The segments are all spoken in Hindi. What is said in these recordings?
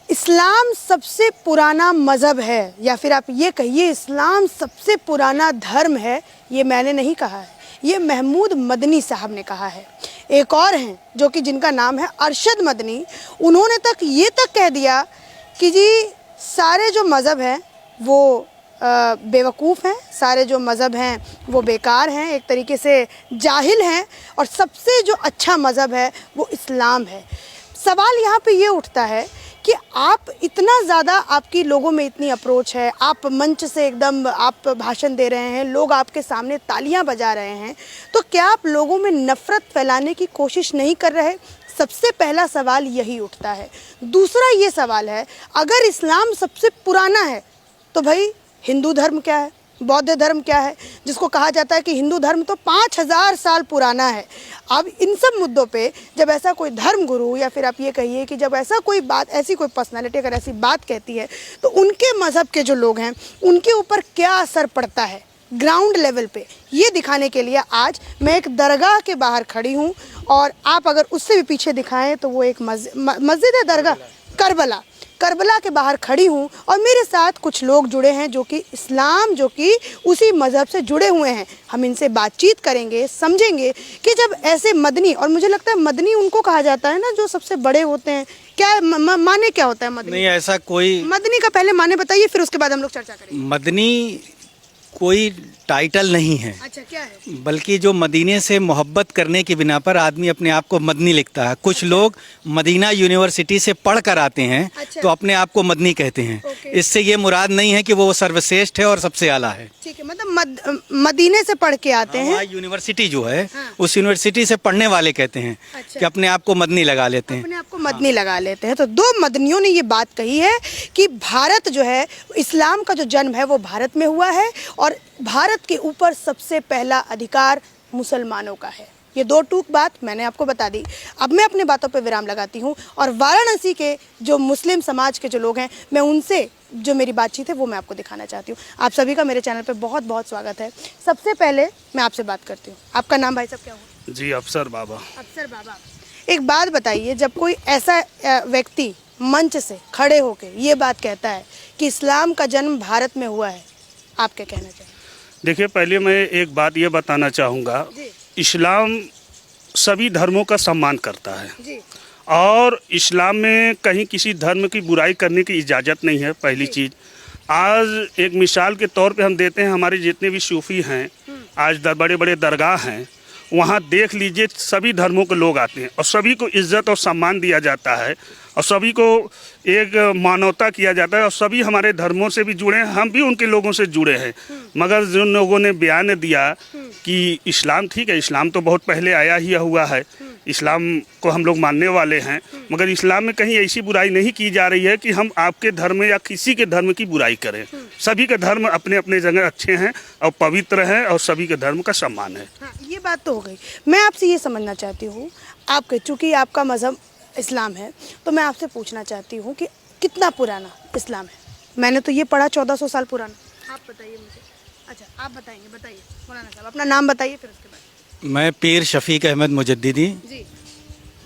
इस्लाम सबसे पुराना मज़हब है, या फिर आप ये कहिए इस्लाम सबसे पुराना धर्म है, ये मैंने नहीं कहा है, ये महमूद मदनी साहब ने कहा है। एक और हैं जो कि जिनका नाम है अरशद मदनी, उन्होंने ये तक कह दिया कि जी सारे जो मज़हब हैं वो बेवकूफ़ हैं, सारे जो मज़हब हैं वो बेकार हैं, एक तरीके से जाहिल हैं, और सबसे जो अच्छा मज़हब है वो इस्लाम है। सवाल यहाँ पे ये उठता है कि आप इतना ज़्यादा, आपकी लोगों में इतनी अप्रोच है, आप मंच से एकदम आप भाषण दे रहे हैं, लोग आपके सामने तालियां बजा रहे हैं, तो क्या आप लोगों में नफ़रत फैलाने की कोशिश नहीं कर रहे? सबसे पहला सवाल यही उठता है। दूसरा ये सवाल है, अगर इस्लाम सबसे पुराना है तो भाई हिंदू धर्म क्या है, बौद्ध धर्म क्या है, जिसको कहा जाता है कि हिंदू धर्म तो 5000 साल पुराना है। अब इन सब मुद्दों पे जब ऐसा कोई धर्म गुरु, या फिर आप ये कहिए कि जब ऐसा कोई बात, ऐसी कोई पर्सनालिटी अगर ऐसी बात कहती है, तो उनके मज़हब के जो लोग हैं उनके ऊपर क्या असर पड़ता है ग्राउंड लेवल पे, ये दिखाने के लिए आज मैं एक दरगाह के बाहर खड़ी हूँ। और आप अगर उससे भी पीछे दिखाएं तो वो एक मस्जिद है, दरगाह करबला के बाहर खड़ी हूँ, और मेरे साथ कुछ लोग जुड़े हैं जो कि इस्लाम, जो कि उसी मज़हब से जुड़े हुए हैं। हम इनसे बातचीत करेंगे, समझेंगे कि जब ऐसे मदनी, और मुझे लगता है मदनी उनको कहा जाता है ना जो सबसे बड़े होते हैं, क्या माने क्या होता है मदनी? नहीं, ऐसा कोई मदनी का पहले माने बताइए, फिर उसके बाद हम लोग चर्चा करेंगे। मदनी कोई टाइटल नहीं है। अच्छा, क्या है? बल्कि जो मदीने से मोहब्बत करने की बिना पर आदमी अपने आप को मदनी लिखता है। कुछ लोग मदीना यूनिवर्सिटी से पढ़ कर आते हैं अच्छा। तो अपने आप को मदनी कहते हैं। इससे ये मुराद नहीं है कि वो सर्वश्रेष्ठ है और सबसे आला है। ठीक है, मतलब मदीने से पढ़ के आते हैं। यूनिवर्सिटी जो है, हाँ। उस यूनिवर्सिटी से पढ़ने वाले कहते हैं अच्छा। कि अपने आप को मदनी लगा लेते हैं। अपने आप को मदनी लगा लेते हैं। तो दो मदनियों ने ये बात कही है कि भारत जो है, इस्लाम का जो जन्म है वो भारत में हुआ है, और भारत के ऊपर सबसे पहला अधिकार मुसलमानों का है। ये दो टूक बात मैंने आपको बता दी। अब मैं अपने बातों पे विराम लगाती हूँ, और वाराणसी के जो मुस्लिम समाज के जो लोग हैं, मैं उनसे जो मेरी बातचीत है वो मैं आपको दिखाना चाहती हूँ। आप सभी का मेरे चैनल पे बहुत बहुत स्वागत है। सबसे पहले मैं आपसे बात करती हूँ, आपका नाम भाई साहब क्या हुआ? जी, अफसर बाबा। अफसर बाबा, एक बात बताइए, जब कोई ऐसा व्यक्ति मंच से खड़े होकर ये बात कहता है कि इस्लाम का जन्म भारत में हुआ है, आप क्या कहना चाहिए? देखिए, पहले मैं एक बात ये बताना चाहूँगा, इस्लाम सभी धर्मों का सम्मान करता है जी। और इस्लाम में कहीं किसी धर्म की बुराई करने की इजाज़त नहीं है। पहली चीज़, आज एक मिसाल के तौर पे हम देते हैं, हमारे जितने भी सूफ़ी हैं, आज बड़े बड़े दरगाह हैं, वहाँ देख लीजिए सभी धर्मों के लोग आते हैं और सभी को इज्जत और सम्मान दिया जाता है, और सभी को एक मानवता किया जाता है, और सभी हमारे धर्मों से भी जुड़े हैं, हम भी उनके लोगों से जुड़े हैं। मगर जिन लोगों ने बयान दिया कि इस्लाम, ठीक है, इस्लाम तो बहुत पहले आया ही हुआ है, इस्लाम को हम लोग मानने वाले हैं, मगर इस्लाम में कहीं ऐसी बुराई नहीं की जा रही है कि हम आपके धर्म या किसी के धर्म की बुराई करें। सभी के धर्म अपने अपने जगह अच्छे हैं और पवित्र हैं, और सभी के धर्म का सम्मान है। हाँ, ये बात तो हो गई। मैं आपसे ये समझना चाहती हूँ, आपके चूँकि आपका मज़हब इस्लाम है, तो मैं आपसे पूछना चाहती हूँ कि कितना पुराना इस्लाम है? मैंने तो ये पढ़ा 1400 साल पुराना। आप बताइए मुझे। अच्छा, आप बताएंगे, बताइए मौलाना साहब, अपना नाम बताइए, फिर उसके बाद। मैं पीर शफीक अहमद मुजद्दिदी, जी।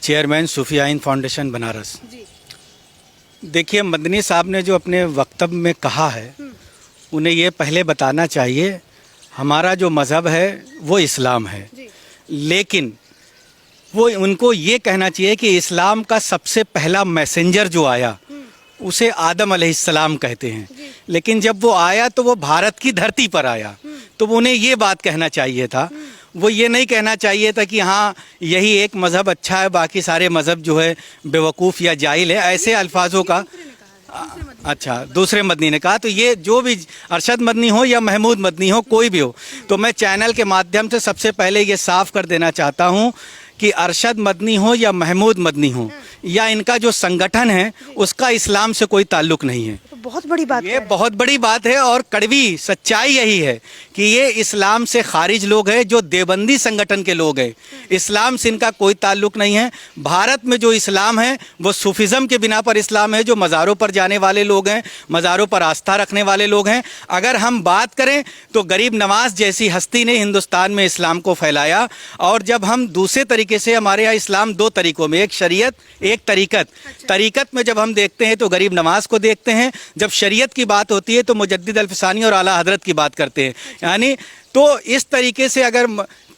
चेयरमैन सूफी आइन फाउंडेशन बनारस। जी। देखिए, मदनी साहब ने जो अपने वक्तव्य में कहा है, उन्हें ये पहले बताना चाहिए, हमारा जो मज़हब है वो इस्लाम है, लेकिन वो उनको ये कहना चाहिए कि इस्लाम का सबसे पहला मैसेंजर जो आया उसे आदम अलैहिस्सलाम कहते हैं, लेकिन जब वो आया तो वो भारत की धरती पर आया, तो उन्हें ये बात कहना चाहिए था। वो ये नहीं कहना चाहिए था कि हाँ यही एक मज़हब अच्छा है, बाकी सारे मज़हब जो है बेवकूफ़ या जाहिल है, ऐसे अल्फाजों का। अच्छा, दूसरे मदनी ने कहा। तो ये जो भी अरशद मदनी हो या महमूद मदनी हो, कोई भी हो, तो मैं चैनल के माध्यम से सबसे पहले ये साफ कर देना चाहता हूँ कि अरशद मदनी हो या महमूद मदनी हो या इनका जो संगठन है उसका इस्लाम से कोई ताल्लुक़ नहीं है। तो बहुत बड़ी बात ये बहुत बड़ी बात है और कड़वी सच्चाई यही है कि ये इस्लाम से खारिज लोग हैं, जो देवबंदी संगठन के लोग हैं। इस्लाम से इनका कोई ताल्लुक नहीं है। भारत में जो इस्लाम है वो सूफिज़म के बिना पर इस्लाम है, जो मज़ारों पर जाने वाले लोग हैं, मज़ारों पर आस्था रखने वाले लोग हैं। अगर हम बात करें तो गरीब नवाज जैसी हस्ती ने हिंदुस्तान में इस्लाम को फैलाया। और जब हम दूसरे तरीके से, हमारे यहाँ इस्लाम दो तरीकों में, एक शरीयत एक तरीकत। तरीकत में जब हम देखते हैं तो गरीब नवाज को देखते हैं, जब शरीयत की बात होती है तो मुजद्दिद अल्फसानी और आला हजरत की बात करते हैं। यानी तो इस तरीके से अगर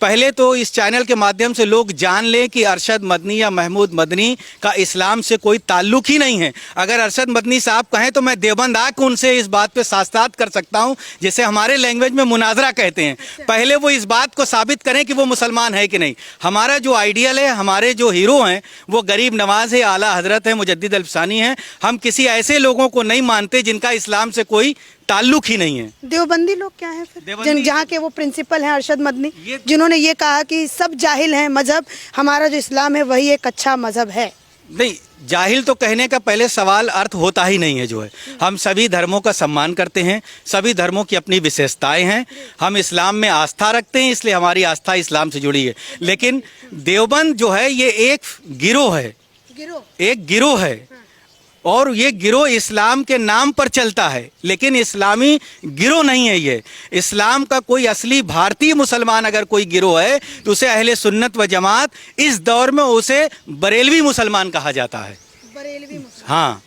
पहले तो इस चैनल के माध्यम से लोग जान लें कि अरशद मदनी या महमूद मदनी का इस्लाम से कोई ताल्लुक ही नहीं है। अगर अरशद मदनी साहब कहें तो मैं देवबंद आकर उनसे इस बात पे साथ कर सकता हूं, जैसे हमारे लैंग्वेज में मुनाजरा कहते हैं। पहले वो इस बात को साबित करें कि वो मुसलमान है कि नहीं। हमारा जो आइडियल है, हमारे जो हीरो हैं वो गरीब नवाज है, आला हजरत है, मुजद्दिद अल्फसानी है। हम किसी ऐसे लोगों को नहीं मानते जिनका इस्लाम से कोई ताल्लुक ही नहीं है। देवबंदी लोग क्या हैं फिर? जहाँ के वो प्रिंसिपल हैं अरशद मदनी, ये जिन्होंने ये कहा कि सब जाहिल हैं, मजहब हमारा जो इस्लाम है वही एक अच्छा मजहब है। नहीं, जाहिल तो कहने का पहले सवाल अर्थ होता ही नहीं है। जो है, हम सभी धर्मों का सम्मान करते हैं, सभी धर्मों की अपनी विशेषताएं हैं। हम इस्लाम में आस्था रखते हैं, इसलिए हमारी आस्था इस्लाम से जुड़ी है। लेकिन देवबंद जो है ये एक गिरोह है, एक गिरोह है, और ये गिरोह इस्लाम के नाम पर चलता है, लेकिन इस्लामी गिरोह नहीं है। ये इस्लाम का कोई असली भारतीय मुसलमान अगर कोई गिरोह है तो उसे अहले सुन्नत व जमात, इस दौर में उसे बरेलवी मुसलमान कहा जाता है। बरेलवी मुसलमान, हाँ,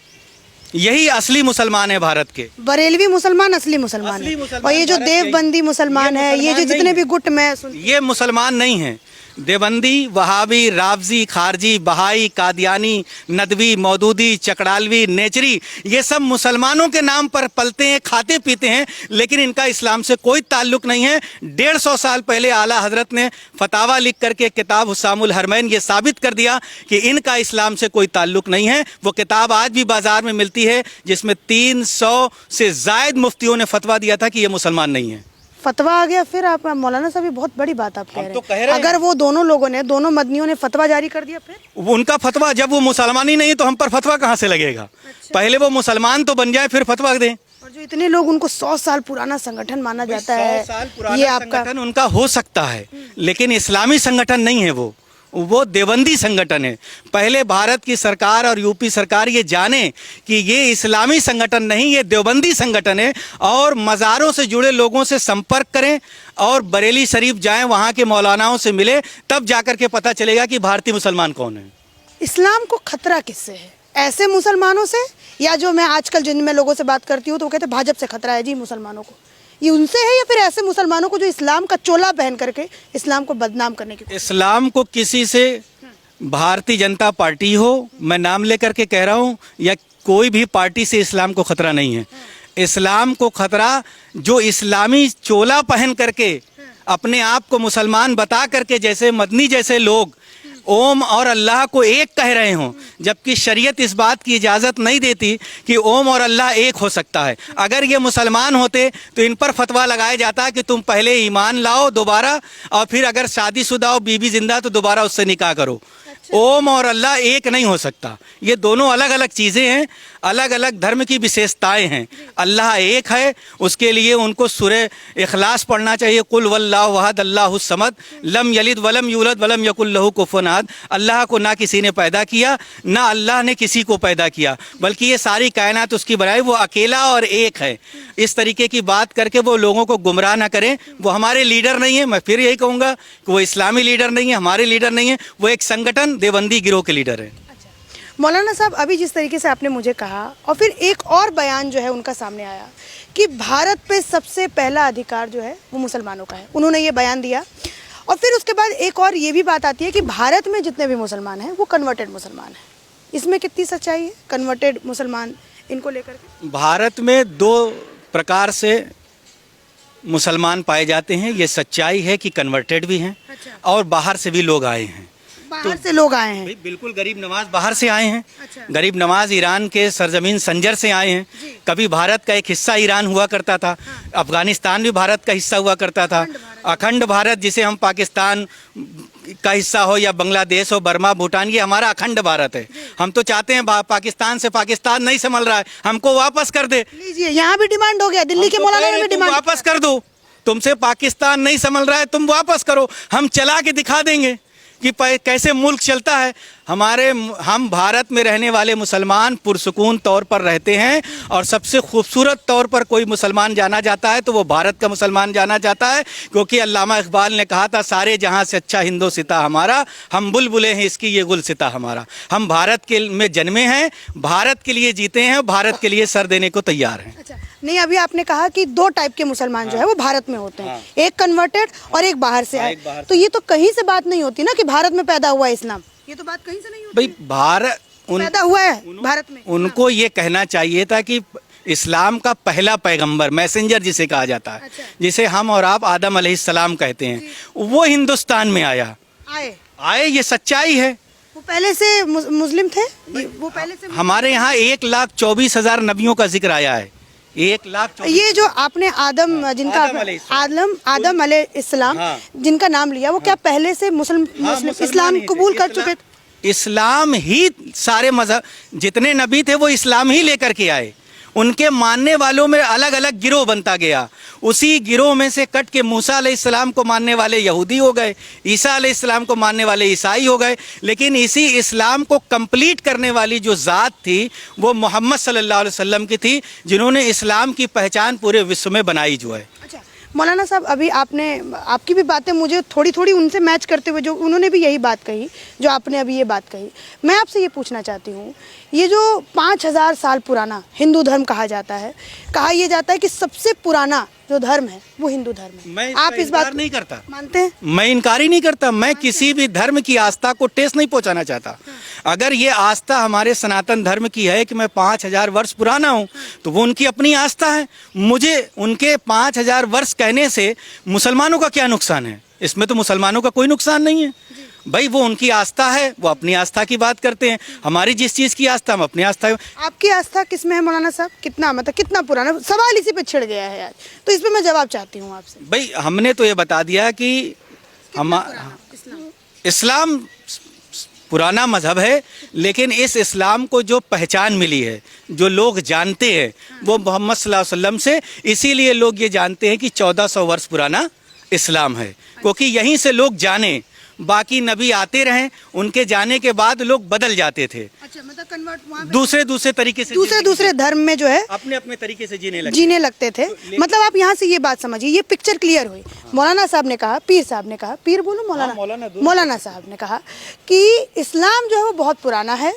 यही असली मुसलमान है भारत के। बरेलवी मुसलमान असली मुसलमान है। और ये जो देवबंदी मुसलमान है, ये जो जितने भी गुट में ये मुसलमान नहीं है। देवबंदी, वहाबी, रावजी, खारजी, बहाई, कादियानी, नदवी, मौदूदी, चकड़ालवी, नेचरी, ये सब मुसलमानों के नाम पर पलते हैं, खाते पीते हैं, लेकिन इनका इस्लाम से कोई ताल्लुक नहीं है। 150 साल पहले आला हजरत ने फतावा लिख करके किताब हुस्सामुल हरमैन ये साबित कर दिया कि इनका इस्लाम से कोई ताल्लुक नहीं है। वो किताब आज भी बाजार में मिलती है, जिसमें 300 से जायद मुफ्तियों ने फतवा दिया था कि ये मुसलमान नहीं है। फतवा आ गया फिर? आप मौलाना साहब, ये बहुत बड़ी बात आप कह रहे हैं। तो कह रहे हैं। अगर वो दोनों लोगों ने, दोनों मदनियों ने फतवा जारी कर दिया फिर? उनका फतवा, जब वो मुसलमान ही नहीं तो हम पर फतवा कहाँ से लगेगा? अच्छा। पहले वो मुसलमान तो बन जाए फिर फतवा दें। और जो इतने लोग, उनको 100 साल पुराना संगठन माना जाता है, 100 साल पुराना ये आपका संगठन उनका हो सकता है, लेकिन इस्लामी संगठन नहीं है। वो देवबंदी संगठन है। पहले भारत की सरकार और यूपी सरकार ये जाने कि ये इस्लामी संगठन नहीं, ये देवबंदी संगठन है। और मज़ारों से जुड़े लोगों से संपर्क करें और बरेली शरीफ जाएं, वहाँ के मौलानाओं से मिले, तब जाकर के पता चलेगा कि भारतीय मुसलमान कौन है। इस्लाम को खतरा किससे है? ऐसे मुसलमानों से, या जो मैं आजकल जिन मैं लोगों से बात करती हूँ तो वो कहते हैं भाजपा से खतरा है जी मुसलमानों को, ये उनसे है? या फिर ऐसे मुसलमानों को जो इस्लाम का चोला पहन करके इस्लाम को बदनाम करने की? इस्लाम को किसी से, भारतीय जनता पार्टी हो, मैं नाम लेकर के कह रहा हूँ, या कोई भी पार्टी से इस्लाम को खतरा नहीं है। इस्लाम को खतरा जो इस्लामी चोला पहन करके अपने आप को मुसलमान बता करके, जैसे मदनी जैसे लोग ओम और अल्लाह को एक कह रहे हों, जबकि शरीयत इस बात की इजाज़त नहीं देती कि ओम और अल्लाह एक हो सकता है। अगर ये मुसलमान होते तो इन पर फतवा लगाया जाता कि तुम पहले ईमान लाओ दोबारा, और फिर अगर शादीशुदा हो, बीबी जिंदा, तो दोबारा उससे निकाह करो। ओम और अल्लाह एक नहीं हो सकता, ये दोनों अलग अलग चीज़ें हैं, अलग अलग धर्म की विशेषताएं हैं। अल्लाह एक है, उसके लिए उनको सूरे इखलास पढ़ना चाहिए, कुल वल्लाहु अहद अल्लाहुस समद लम यलिद वलम यूलद वलम यकुल लहू कुफुवन अहद। अल्लाह को ना किसी ने पैदा किया, ना अल्लाह ने किसी को पैदा किया, बल्कि ये सारी कायनात उसकी बनाई, वो अकेला और एक है। इस तरीके की बात करके वो लोगों को गुमराह ना करें। वो हमारे लीडर नहीं है, मैं फिर यही कहूँगा कि वो इस्लामी लीडर नहीं है, हमारे लीडर नहीं है, वो एक संगठन देवबंदी गिरोह के लीडर है। मौलाना साहब, अभी जिस तरीके से आपने मुझे कहा, और फिर एक और बयान जो है उनका सामने आया कि भारत पे सबसे पहला अधिकार जो है वो मुसलमानों का है, उन्होंने ये बयान दिया। और फिर उसके बाद एक और ये भी बात आती है कि भारत में जितने भी मुसलमान हैं वो कन्वर्टेड मुसलमान हैं। इसमें कितनी सच्चाई है कन्वर्टेड मुसलमान इनको लेकर के? भारत में 2 प्रकार से मुसलमान पाए जाते हैं। ये सच्चाई है कि कन्वर्टेड भी हैं, और बाहर से भी लोग आए हैं। बाहर से लोग आए हैं? बिल्कुल, गरीब नवाज बाहर से आए हैं। अच्छा। गरीब नवाज ईरान के सरजमीन संजर से आए हैं। कभी भारत का एक हिस्सा ईरान हुआ करता था, अफगानिस्तान भी भारत का हिस्सा हुआ करता था। अखंड भारत, जिसे हम पाकिस्तान का हिस्सा हो या बांग्लादेश हो, बर्मा, भूटान, ये हमारा अखंड भारत है। हम तो चाहते हैं पाकिस्तान से पाकिस्तान नहीं संभल रहा है, हमको वापस कर दे। लीजिए, यहाँ भी डिमांड हो गया, दिल्ली के मौलाना ने भी तुम डिमांड वापस कर दो, तुमसे पाकिस्तान नहीं संभल रहा है, तुम वापस करो, हम चला के दिखा देंगे कि कैसे मुल्क चलता है। हम भारत में रहने वाले मुसलमान पुरसुकून तौर पर रहते हैं, और सबसे खूबसूरत तौर पर कोई मुसलमान जाना जाता है तो वो भारत का मुसलमान जाना जाता है, क्योंकि अल्लामा इकबाल ने कहा था, सारे जहां से अच्छा हिंदोसिता हमारा, हम बुलबुले हैं इसकी ये गुलसिता हमारा। हम भारत के में जन्मे हैं, भारत के लिए जीते हैं, भारत के लिए सर देने को तैयार हैं। अच्छा, नहीं, अभी आपने कहा कि 2 टाइप के मुसलमान जो है वो भारत में होते हैं, एक कन्वर्टेड और एक बाहर से आए। तो ये तो कहीं से बात नहीं होती ना कि भारत में पैदा हुआ है इस्लाम, ये तो बात कहीं से नहीं होती। भाई भारत पैदा हुआ है भारत में। उनको ये कहना चाहिए था कि इस्लाम का पहला पैगंबर, मैसेंजर जिसे कहा जाता है, अच्छा। जिसे हम और आप आदम अलैहिस्सलाम कहते हैं, वो हिंदुस्तान में आए, ये सच्चाई है। वो पहले से मुस्लिम थे, वो पहले से हमारे यहाँ 1,24,000 नबियों का जिक्र आया है। 1,24,000। ये जो आपने आदम, जिनका आदम अलैहिस्सलाम, हाँ। जिनका नाम लिया, वो क्या पहले से मुस्लिम इस्लाम कबूल कर चुके थे? इस्लाम ही सारे मजहब, जितने नबी थे वो इस्लाम ही लेकर के आए। उनके मानने वालों में अलग अलग गिरोह बनता गया, उसी गिरोह में से कट के मूसा अलैहिस्सलाम को मानने वाले यहूदी हो गए, ईसा अलैहिस्सलाम को मानने वाले ईसाई हो गए, लेकिन इसी इस्लाम को कंप्लीट करने वाली जो ज़ात थी वो मोहम्मद सल्लल्लाहु अलैहि वसल्लम की थी, जिन्होंने इस्लाम की पहचान पूरे विश्व में बनाई जो है। अच्छा मौलाना साहब, अभी आपकी भी बातें मुझे थोड़ी थोड़ी उनसे मैच करते हुए, जो उन्होंने भी यही बात कही जो आपने अभी ये बात कही, मैं आपसे ये पूछना चाहती हूँ, ये जो 5000 साल पुराना हिंदू धर्म कहा जाता है, कहा यह जाता है कि सबसे पुराना जो धर्म है वो हिंदू धर्म है, मैं आप इस बात नहीं करता, मानते हैं? मैं इनकार ही नहीं करता, मैं किसी भी धर्म की आस्था को ठेस नहीं पहुंचाना चाहता। अगर ये आस्था हमारे सनातन धर्म की है कि मैं 5000 वर्ष पुराना हूँ, तो वो उनकी अपनी आस्था है। मुझे उनके 5000 वर्ष कहने से मुसलमानों का क्या नुकसान है? इसमें तो मुसलमानों का कोई नुकसान नहीं है भाई, वो उनकी आस्था है, वो अपनी आस्था की बात करते हैं। हमारी जिस चीज़ की आस्था, हम अपनी आस्था है। आपकी आस्था किस में है मौलाना साहब? कितना पुराना सवाल इसी पे छिड़ गया है आज, तो इस पे मैं जवाब चाहती हूँ आपसे। भाई हमने तो ये बता दिया कि इस्लाम पुराना मजहब है, लेकिन इस इस्लाम को जो पहचान मिली है, जो लोग जानते हैं, वो मोहम्मद सल्लल्लाहु अलैहि वसल्लम से, इसीलिए लोग ये जानते हैं कि 1400 वर्ष पुराना इस्लाम है, क्योंकि यहीं से लोग जाने। बाकी नबी आते रहे, उनके जाने के बाद लोग बदल जाते थे। अच्छा, मतलब कन्वर्ट वहाँ दूसरे तरीके से, दूसरे धर्म में जो है अपने तरीके से जीने लगते थे। मतलब आप यहाँ से ये बात समझिए, ये पिक्चर क्लियर हुई। मौलाना साहब ने कहा, पीर साहब ने कहा, पीर बोलो मौलाना साहब ने कहा कि इस्लाम जो है वो बहुत पुराना है,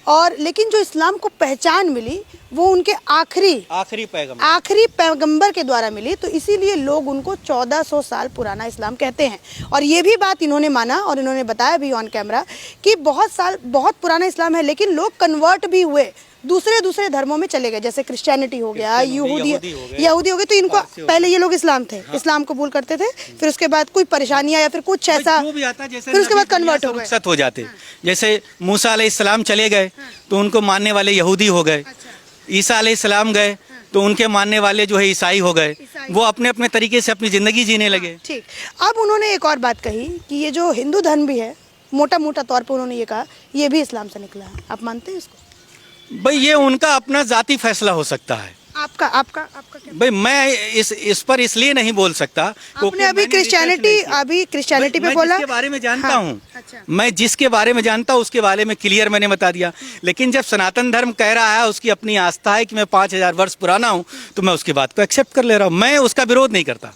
और लेकिन जो इस्लाम को पहचान मिली वो उनके आखिरी पैगंबर के द्वारा मिली, तो इसीलिए लोग उनको 1400 साल पुराना इस्लाम कहते हैं। और ये भी बात इन्होंने माना, और इन्होंने बताया भी ऑन कैमरा कि बहुत पुराना इस्लाम है, लेकिन लोग कन्वर्ट भी हुए, दूसरे धर्मों में चले गए, जैसे क्रिश्चियनिटी हो गया, यहूदी हो गए। तो इनको पहले ये लोग इस्लाम थे, इस्लाम कबूल करते थे, फिर उसके बाद कोई परेशानियां या फिर कुछ ऐसा, फिर उसके बाद कन्वर्ट हो जाते। जैसे मूसा अलैहिस्सलाम चले गए तो उनको मानने वाले यहूदी हो गए, ईसा अलैहिस्सलाम गए तो उनके मानने वाले जो है ईसाई हो गए, वो अपने अपने तरीके से अपनी ज़िंदगी जीने लगे। ठीक, अब उन्होंने एक और बात कही कि ये जो हिंदू धर्म भी है, मोटा तौर पर उन्होंने ये कहा, ये भी इस्लाम से निकला है। आप मानते हैं इसको? भाई ये उनका अपना जाती फैसला हो सकता है। आपका क्या? भाई मैं इस पर इसलिए नहीं बोल सकता, आपने अभी क्रिश्चियनिटी पे बोला, जिसके बारे में जानता हूँ। अच्छा। मैं जिसके बारे में जानता हूँ उसके बारे में क्लियर मैंने बता दिया। लेकिन जब सनातन धर्म कह रहा है, उसकी अपनी आस्था है कि मैं 5000 वर्ष पुराना हूँ, तो मैं उसकी बात को एक्सेप्ट कर ले रहा हूँ, मैं उसका विरोध नहीं करता।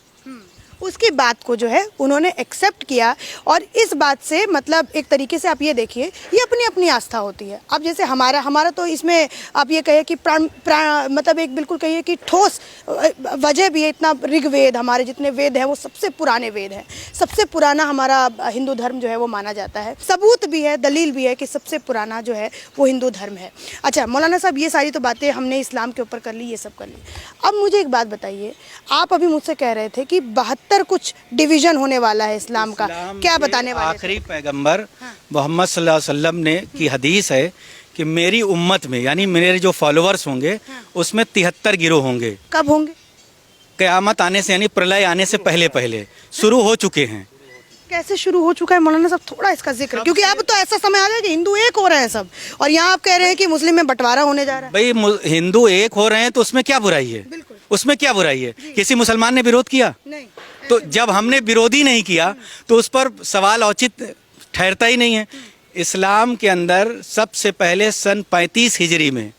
उसकी बात को जो है उन्होंने एक्सेप्ट किया, और इस बात से मतलब एक तरीके से आप ये देखिए, ये अपनी अपनी आस्था होती है। अब जैसे हमारा तो इसमें आप ये कहिए कि मतलब एक बिल्कुल कहिए कि ठोस वजह भी है। इतना ऋग्वेद, हमारे जितने वेद हैं वो सबसे पुराने वेद हैं, सबसे पुराना हमारा हिंदू धर्म जो है वो माना जाता है। सबूत भी है, दलील भी है कि सबसे पुराना जो है वो हिंदू धर्म है। अच्छा मौलाना साहब, ये सारी तो बातें हमने इस्लाम के ऊपर कर ली, ये सब कर ली। अब मुझे एक बात बताइए, आप अभी मुझसे कह रहे थे कि 72 कुछ डिवीजन होने वाला है इस्लाम का, क्या बताने वाले? आखिरी पैगंबर मोहम्मद सल्लल्लाहु अलैहि वसल्लम ने की हदीस है कि मेरी उम्मत में, यानी मेरे जो फॉलोअर्स होंगे, उसमें 73 गिरोह होंगे। कब होंगे? क़यामत आने से, यानी प्रलय आने से पहले शुरू हो चुके हैं। कैसे शुरू हो चुका है मौलाना साहब, थोड़ा इसका जिक्र, क्योंकि अब तो ऐसा समय आ गया कि हिंदू एक हो रहे हैं सब, और यहाँ आप कह रहे हैं कि मुस्लिम में बंटवारा होने जा रहा है। भाई हिंदू एक हो रहे हैं तो उसमें क्या बुराई है? बिल्कुल। उसमें क्या बुराई है? किसी मुसलमान ने विरोध किया? नहीं। तो जब हमने विरोधी नहीं किया तो उस पर सवाल औचित ठहरता ही नहीं है। इस्लाम के अंदर सबसे पहले सन 35 हिजरी में,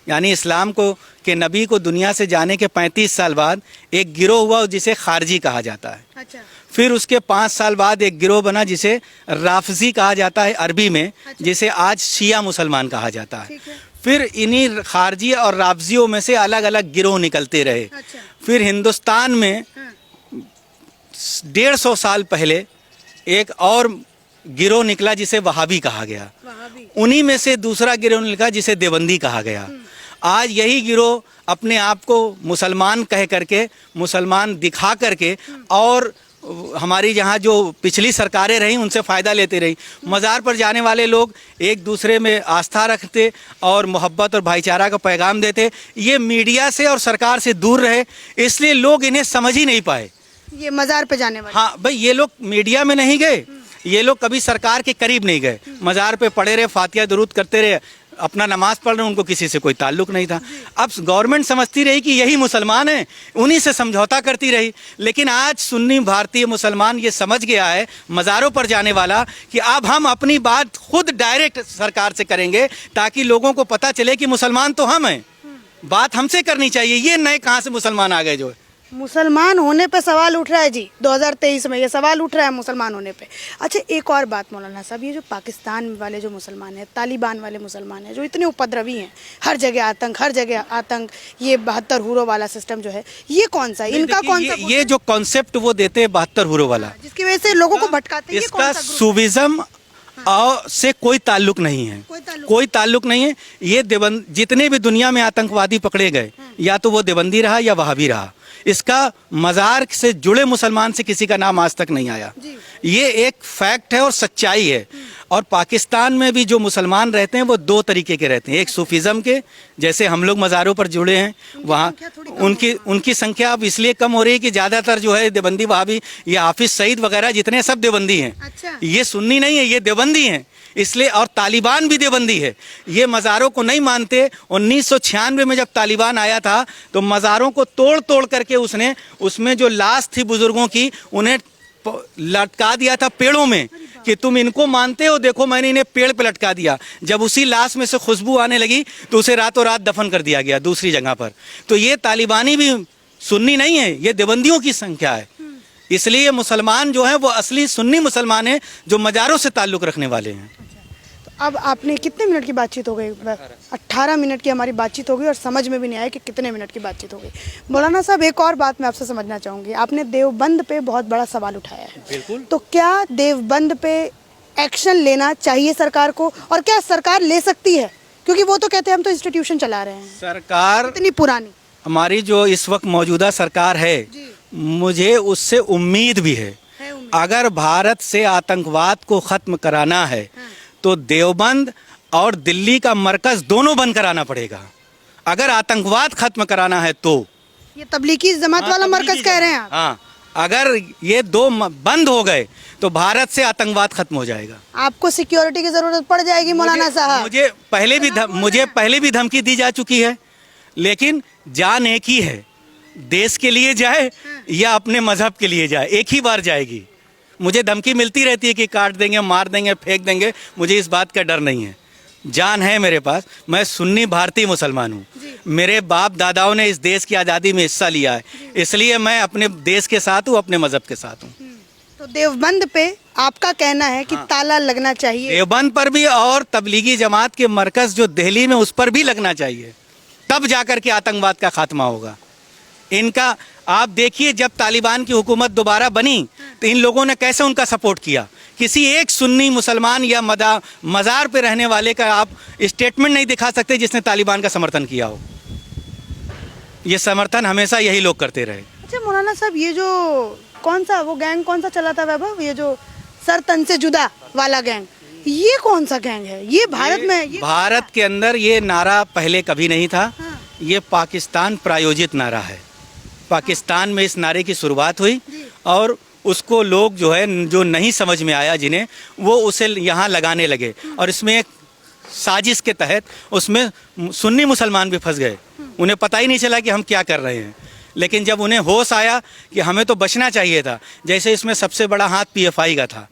यानी इस्लाम को के नबी को दुनिया से जाने के 35 साल बाद एक गिरोह हुआ जिसे खारजी कहा जाता है। अच्छा। फिर उसके 5 साल बाद एक गिरोह बना जिसे राफजी कहा जाता है अरबी में, जिसे आज शिया मुसलमान कहा जाता है। फिर इन्हीं खारजी और राफजियों में से अलग अलग गिरोह निकलते रहे। अच्छा। फिर हिंदुस्तान में 150 साल पहले एक और गिरोह निकला जिसे वहाबी कहा गया। उन्हीं में से दूसरा गिरोह निकला जिसे देवबंदी कहा गया। आज यही गिरोह अपने आप को मुसलमान कह करके, मुसलमान दिखा करके, और हमारी यहाँ जो पिछली सरकारें रहीं उनसे फ़ायदा लेते रही। मज़ार पर जाने वाले लोग एक दूसरे में आस्था रखते और मोहब्बत और भाईचारा का पैगाम देते। ये मीडिया से और सरकार से दूर रहे, इसलिए लोग इन्हें समझ ही नहीं पाए। ये मज़ार पे जाने वाले, हाँ भाई, ये लोग मीडिया में नहीं गए, ये लोग कभी सरकार के करीब नहीं गए, मज़ार पे पड़े रहे, फातिहा दुरूद करते रहे, अपना नमाज पढ़ रहे, उनको किसी से कोई ताल्लुक नहीं था। अब गवर्नमेंट समझती रही कि यही मुसलमान हैं, उन्हीं से समझौता करती रही। लेकिन आज सुन्नी भारतीय मुसलमान ये समझ गया है, मज़ारों पर जाने वाला, कि अब हम अपनी बात खुद डायरेक्ट सरकार से करेंगे ताकि लोगों को पता चले कि मुसलमान तो हम हैं, बात हमसे करनी चाहिए। ये नए कहाँ से मुसलमान आ गए जो है? मुसलमान होने पे सवाल उठ रहा है जी, 2023 में ये सवाल उठ रहा है मुसलमान होने पे। अच्छा, एक और बात मौलाना साहब, ये जो पाकिस्तान वाले जो मुसलमान हैं, तालिबान वाले मुसलमान हैं, जो इतने उपद्रवी हैं, हर जगह आतंक, ये 72 हूरों वाला सिस्टम जो है, ये कौन सा, इनका कौन सा? ये जो कॉन्सेप्ट वो देते हैं 72 हूरों वाला, जिसकी वजह से लोगों को भटकाते हैं, इसका सूफिज्म से कोई ताल्लुक नहीं है, कोई ताल्लुक नहीं है। ये जितने भी दुनिया में आतंकवादी पकड़े गए, या तो वो देवबंदी रहा या वहाबी रहा, इसका मज़ार से जुड़े मुसलमान से किसी का नाम आज तक नहीं आया। ये एक फैक्ट है और सच्चाई है। और पाकिस्तान में भी जो मुसलमान रहते हैं वो दो तरीके के रहते हैं। एक सूफिज़म के, जैसे हम लोग मज़ारों पर जुड़े हैं, वहाँ उनकी संख्या अब इसलिए कम हो रही है कि ज़्यादातर जो है देवबंदी वहाबी, ये हाफिज सईद वगैरह जितने सब देवबंदी हैं। अच्छा। ये सुन्नी नहीं है, ये देवबंदी हैं, इसलिए। और तालिबान भी देवबंदी है, ये मज़ारों को नहीं मानते। 1996 में जब तालिबान आया था तो मज़ारों को तोड़ तोड़ करके उसने उसमें जो लाश थी बुजुर्गों की, उन्हें लटका दिया था पेड़ों में कि तुम इनको मानते हो, देखो मैंने इन्हें पेड़ पे लटका दिया। जब उसी लाश में से खुशबू आने लगी तो उसे रातों रात दफन कर दिया गया दूसरी जगह पर। तो ये तालिबानी भी सुन्नी नहीं है, ये देवबंदियों की संख्या है। इसलिए मुसलमान जो है वो असली सुन्नी मुसलमान है, जो मज़ारों से ताल्लुक़ रखने वाले हैं। अब आपने कितने मिनट की बातचीत हो गई? 18 मिनट की हमारी बातचीत हो गई और समझ में भी नहीं आया कि कितने मिनट की बातचीत हो गई। मौलाना साहब, एक और बात मैं आपसे समझना चाहूँगी। आपने देवबंद पे बहुत बड़ा सवाल उठाया है। बिल्कुल। तो क्या देवबंद पे एक्शन लेना चाहिए सरकार को, और क्या सरकार ले सकती है? क्योंकि वो तो कहते हैं हम तो इंस्टीट्यूशन चला रहे हैं। सरकार इतनी पुरानी हमारी जो इस वक्त मौजूदा सरकार है, मुझे उससे उम्मीद भी है। अगर भारत से आतंकवाद को ख़त्म कराना है तो देवबंद और दिल्ली का मरकज दोनों बंद कराना पड़ेगा। अगर आतंकवाद खत्म कराना है तो ये तबलीगी जमात वाला मरकज कह रहे हैं आप? हाँ, अगर ये दो बंद हो गए तो भारत से आतंकवाद खत्म हो जाएगा। आपको सिक्योरिटी की जरूरत पड़ जाएगी मौलाना साहब। मुझे पहले भी धमकी दी जा चुकी है, लेकिन जान एक ही है, देश के लिए जाए या अपने मजहब के लिए जाए, एक ही बार जाएगी। मुझे धमकी मिलती रहती है कि काट देंगे, मार देंगे, फेंक देंगे, मुझे इस बात का डर नहीं है। जान है मेरे पास। मैं सुन्नी भारतीय मुसलमान हूँ, मेरे बाप दादाओं ने इस देश की आज़ादी में हिस्सा लिया है, इसलिए मैं अपने देश के साथ हूँ, अपने मजहब के साथ हूँ। तो देवबंद पे आपका कहना है कि ताला लगना चाहिए? देवबंद पर भी, और तबलीगी जमात के मरकज जो दिल्ली में, उस पर भी लगना चाहिए, तब जाकर के आतंकवाद का खात्मा होगा। इनका आप देखिए, जब तालिबान की हुकूमत दोबारा बनी तो इन लोगों ने कैसे उनका सपोर्ट किया। किसी एक सुन्नी मुसलमान या मज़ार पे रहने वाले का आप स्टेटमेंट नहीं दिखा सकते जिसने तालिबान का समर्थन किया हो। ये समर्थन हमेशा यही लोग करते रहे। अच्छा मौलाना साहब, ये जो कौन सा गैंग चला था वैभव, ये जो सर तन से जुदा वाला गैंग, ये कौन सा गैंग है? ये भारत के अंदर ये नारा पहले कभी नहीं था। ये पाकिस्तान प्रायोजित नारा है। पाकिस्तान में इस नारे की शुरुआत हुई और उसको लोग जो है, जो नहीं समझ में आया जिन्हें, वो उसे यहाँ लगाने लगे और इसमें एक साजिश के तहत उसमें सुन्नी मुसलमान भी फंस गए। उन्हें पता ही नहीं चला कि हम क्या कर रहे हैं। लेकिन जब उन्हें होश आया कि हमें तो बचना चाहिए था, जैसे इसमें सबसे बड़ा हाथ पीएफआई का था,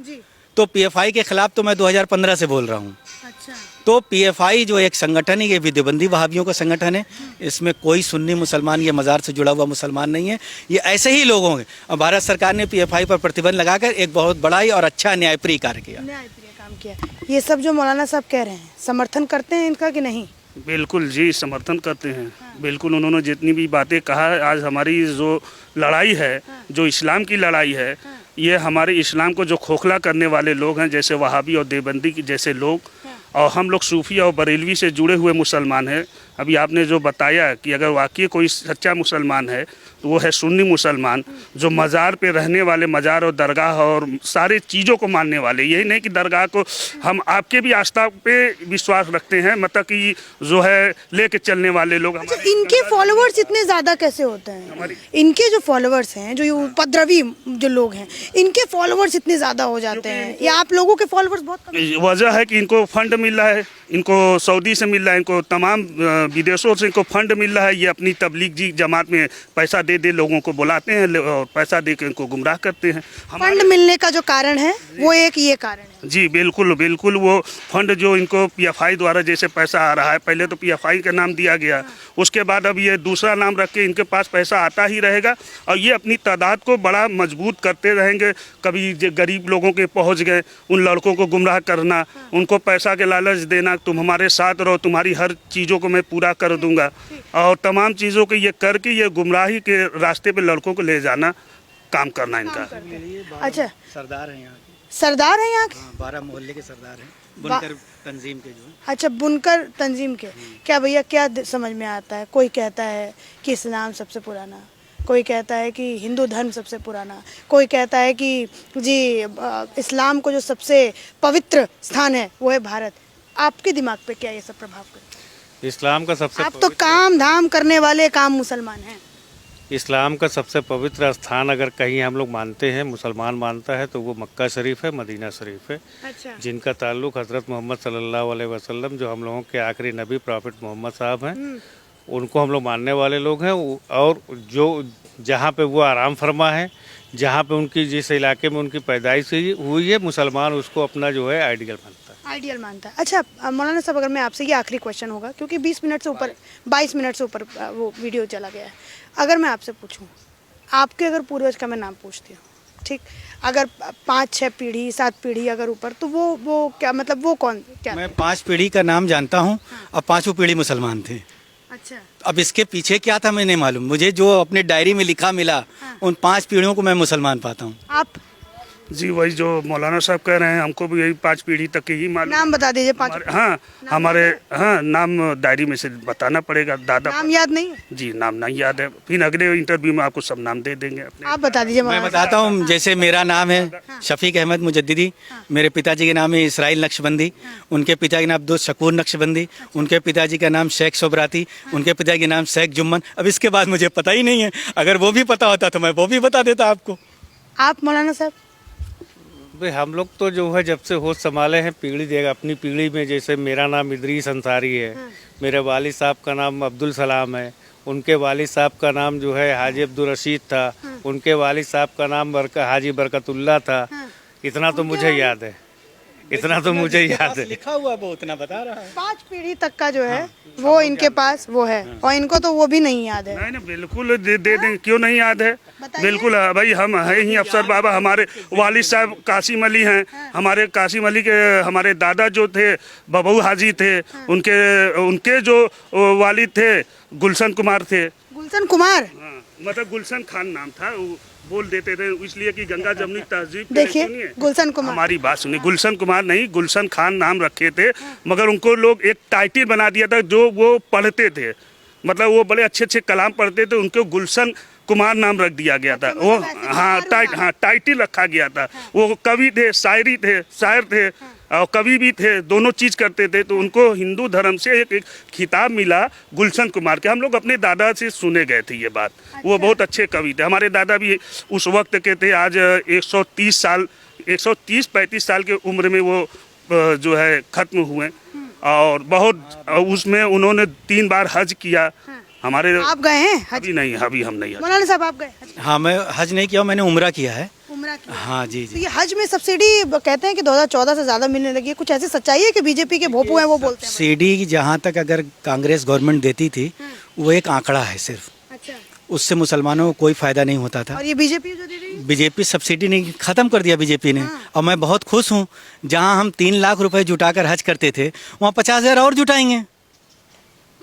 तो पीएफआई के खिलाफ तो मैं 2015 से बोल रहा हूँ। अच्छा। तो पीएफआई जो एक संगठन है, ये भी देवबंदी वहाबियों का संगठन है। इसमें कोई सुन्नी मुसलमान या मज़ार से जुड़ा हुआ मुसलमान नहीं है, ये ऐसे ही लोग होंगे। और भारत सरकार ने पीएफआई पर प्रतिबंध लगाकर एक बहुत बड़ा ही और अच्छा न्यायप्रिय कार्य किया। न्यायप्रिय काम किया। ये सब जो मौलाना साहब कह रहे हैं, समर्थन करते हैं इनका कि नहीं? बिल्कुल जी, समर्थन करते हैं। बिल्कुल, उन्होंने जितनी भी बातें कहा, आज हमारी जो लड़ाई है, जो इस्लाम की लड़ाई है, ये हमारे इस्लाम को जो खोखला करने वाले लोग हैं, जैसे वहाबी और देवबंदी जैसे लोग, और हम लोग सूफी और बरेलवी से जुड़े हुए मुसलमान हैं। अभी आपने जो बताया कि अगर वाकई कोई सच्चा मुसलमान है तो वो है सुन्नी मुसलमान, जो मज़ार पे रहने वाले, मज़ार और दरगाह और सारे चीज़ों को मानने वाले। यही नहीं कि दरगाह को, हम आपके भी आस्था पे विश्वास रखते हैं, मतलब कि जो है लेके चलने वाले लोग। अच्छा, इनके फॉलोअर्स इतने ज़्यादा कैसे होते हैं? इनके जो फॉलोअर्स हैं, जो ये उपद्रवी जो लोग हैं, इनके फॉलोअर्स इतने ज़्यादा हो जाते हैं, या आप लोगों के फॉलोअर्स बहुत कम? वजह है कि इनको फंड मिल रहा है, इनको सऊदी से मिल रहा है, इनको तमाम विदेशों से इनको फंड मिल रहा है। ये अपनी तबलीग जी जमात में पैसा दे लोगों को बुलाते हैं और पैसा दे के इनको गुमराह करते हैं। फंड मिलने का जो कारण है वो एक ये कारण है। जी बिल्कुल बिल्कुल, वो फंड जो इनको पीएफआई द्वारा जैसे पैसा आ रहा है, पहले तो पीएफआई का नाम दिया गया, उसके बाद अब ये दूसरा नाम रख के इनके पास पैसा आता ही रहेगा और ये अपनी तादाद को बड़ा मजबूत करते रहेंगे। कभी जो गरीब लोगों के पहुंच गए, उन लड़कों को गुमराह करना, उनको पैसा के लालच देना, तुम हमारे साथ रहो, तुम्हारी हर चीज़ों को मैं पूरा कर दूंगा, और तमाम चीज़ों को ये करके ये गुमराही के रास्ते पे लड़कों को ले जाना काम करना इनका। अच्छा, सरदार हैं यहाँ के, सरदार हैं यहाँ के? 12 मोहल्ले के सरदार हैं, बुनकर तंजीम के जो। अच्छा, बुनकर तंजीम के। क्या भैया, क्या समझ में आता है? कोई कहता है कि इस्लाम सबसे पुराना, कोई कहता है कि हिंदू धर्म सबसे पुराना, कोई कहता है कि जी इस्लाम को जो सबसे पवित्र स्थान है वो है भारत। आपके दिमाग पे क्या ये सब प्रभाव करता है? इस्लाम का सबसे आप तो काम धाम करने वाले काम मुसलमान हैं। इस्लाम का सबसे पवित्र स्थान अगर कहीं हम लोग मानते हैं, मुसलमान मानता है, तो वो मक्का शरीफ है, मदीना शरीफ है। अच्छा। जिनका ताल्लुक हज़रत मोहम्मद सल्लल्लाहु अलैहि वसल्लम, जो हम लोगों के आखिरी नबी प्रॉफिट मोहम्मद साहब हैं, उनको हम लोग मानने वाले लोग हैं। और जो जहाँ पे वो आराम फरमा है, जहाँ पे उनकी जिस इलाके में उनकी पैदाइश हुई है, मुसलमान उसको अपना जो है आइडियल मानता है। आइडियल मानता है। अच्छा मौलाना साहब, अगर मैं आपसे, ये आखिरी क्वेश्चन होगा क्योंकि 20 मिनट से ऊपर, 22 मिनट से ऊपर वो वीडियो चला गया है। अगर मैं आपसे पूछूं, आपके अगर पूर्वज का मैं नाम पूछती हूँ, ठीक, अगर 5-6 पीढ़ी 7 पीढ़ी अगर ऊपर, तो वो क्या मतलब, वो कौन क्या? मैं 5 पीढ़ी का नाम जानता हूँ और 5वीं पीढ़ी मुसलमान थे। अच्छा। अब इसके पीछे क्या था मैं नहीं मालूम, मुझे जो अपने डायरी में लिखा मिला, उन 5 पीढ़ियों को मैं मुसलमान पाता हूँ। आप? जी वही जो मौलाना साहब कह रहे हैं, हमको भी यही 5 पीढ़ी तक के ही मालूम। नाम बता दीजिए 5। हमारे नाम डायरी में से बताना पड़ेगा। दादा नाम याद नहीं है? जी नाम नहीं याद है, फिर अगले इंटरव्यू में आपको सब नाम दे देंगे अपने। आप बता दीजिए। मैं बताता हूँ, जैसे मेरा नाम है शफीक अहमद मुजद्दिदी, मेरे पिताजी के नाम है इसराइल नक्शबंदी, उनके पिता के नाम अब्दुल शकूर नक्शबंदी, उनके पिताजी का नाम शेख सोबराती, उनके पिता के नाम शेख जुम्मन। अब इसके बाद मुझे पता ही नहीं है, अगर वो भी पता होता तो मैं वो भी बता देता आपको। आप मौलाना साहब? भाई हम लोग तो जो है जब से होश संभाले हैं, पीढ़ी देगा अपनी पीढ़ी में, जैसे मेरा नाम इदरीस अंसारी है, मेरे वालिद साहब का नाम अब्दुल सलाम है, उनके वालिद साहब का नाम जो है हाजी अब्दुल रशीद था, उनके वालिद साहब का नाम हाजी बरकतुल्ला था। इतना तो मुझे याद है, इतना तो मुझे याद है। लिखा हुआ वो उतना बता रहा है। 5 पीढ़ी तक का जो है वो इनके पास वो है, और इनको तो वो भी नहीं याद है। नहीं बिल्कुल दे देंगे, क्यों नहीं याद है? बिल्कुल भाई, हम है ही अफसर बाबा। हमारे वालिद साहब कासिम अली हैं, हमारे कासिम अली के हमारे दादा जो थे बबू हाजी थे, उनके जो वालिद थे गुलशन कुमार थे। गुलशन कुमार? मतलब गुलशन खान नाम था, वो बोल देते थे इसलिए कि गंगा जमनी तहजीब। देखिए गुलशन कुमार, हमारी बात सुनिए, गुलशन कुमार नहीं, गुलशन खान नाम रखे थे, मगर उनको लोग एक टाइटल बना दिया था जो वो पढ़ते थे, मतलब वो बड़े अच्छे अच्छे कलाम पढ़ते थे, उनको गुलशन कुमार नाम रख दिया गया था। वो टाइटल रखा गया था। वो कवि थे, शायर थे, और कवि भी थे, दोनों चीज़ करते थे। तो उनको हिंदू धर्म से एक खिताब मिला गुलशन कुमार के। हम लोग अपने दादा से सुने गए थे ये बात। वो बहुत अच्छे कवि थे। हमारे दादा भी उस वक्त के थे। आज 130-35 साल के उम्र में वो जो है ख़त्म हुए। और बहुत उसमें उन्होंने 3 बार हज किया। हमारे आप गए हैं हज? अभी नहीं, अभी हम नहीं। मौलाना साहब आप गए हज? हाँ, मैं हज नहीं किया, मैंने उम्रा किया है। उम्रा किया? हाँ जी तो जी। ये हज में सब्सिडी कहते हैं कि 2014 से ज़्यादा मिलने लगी है, कुछ ऐसी सच्चाई है कि बीजेपी के भोपू हैं वो बोलते हैं? सब्सिडी जहाँ तक अगर कांग्रेस गवर्नमेंट देती थी वो एक आंकड़ा है सिर्फ, अच्छा, उससे मुसलमानों को कोई फायदा नहीं होता था। और ये बीजेपी जो दे रही है? बीजेपी सब्सिडी नहीं, खत्म कर दिया बीजेपी ने। और मैं बहुत खुश हूँ, जहाँ हम 3 लाख रुपए जुटाकर हज करते थे वहाँ 50,000 और जुटाएंगे।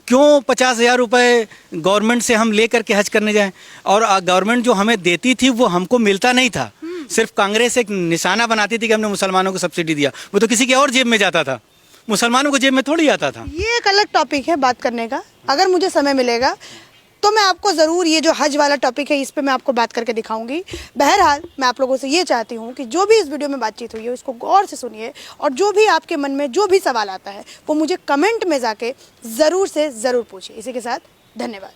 क्यों 50,000 रुपए गवर्नमेंट से हम ले करके हज करने जाएं? और गवर्नमेंट जो हमें देती थी वो हमको मिलता नहीं था। सिर्फ कांग्रेस एक निशाना बनाती थी कि हमने मुसलमानों को सब्सिडी दिया, वो तो किसी के और जेब में जाता था, मुसलमानों को जेब में थोड़ी आता था। ये एक अलग टॉपिक है बात करने का। अगर मुझे समय मिलेगा तो मैं आपको ज़रूर ये जो हज वाला टॉपिक है इस पे मैं आपको बात करके दिखाऊंगी। बहरहाल मैं आप लोगों से ये चाहती हूँ कि जो भी इस वीडियो में बातचीत हुई है उसको गौर से सुनिए, और जो भी आपके मन में जो भी सवाल आता है वो मुझे कमेंट में जाके ज़रूर से ज़रूर पूछिए। इसी के साथ धन्यवाद।